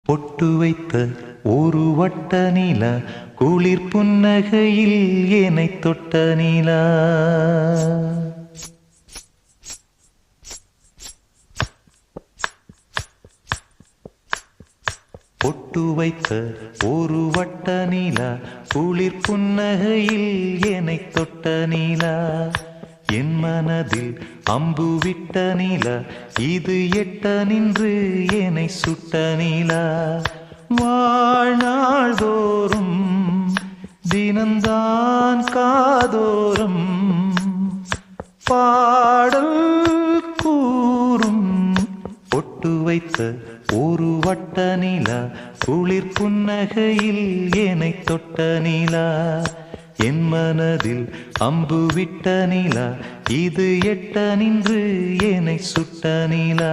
பொட்டு வைத்த ஒரு வட்ட நிலா குளிர் புன்னகையில் என்னை தொட்ட நிலா. பொட்டு வைத்த ஒரு வட்ட நிலா குளிர் புன்னகையில் என்னை தொட்ட நிலா. என் மனதில் அம்பு விட்ட நிலா இது எட்ட நின்று என்னை சுட்ட நிலா. வாழ்நாள் தோறும் தினந்தான் காதோறும் பாடல் கூறும். பொட்டு வைத்த ஒரு வட்ட நிலா குளிர் புன்னகையில் என்னை தொட்ட நிலா. என் மனதில் அம்பு விட்ட நிலா இது எட்ட நின்று என்னை சுட்ட நிலா.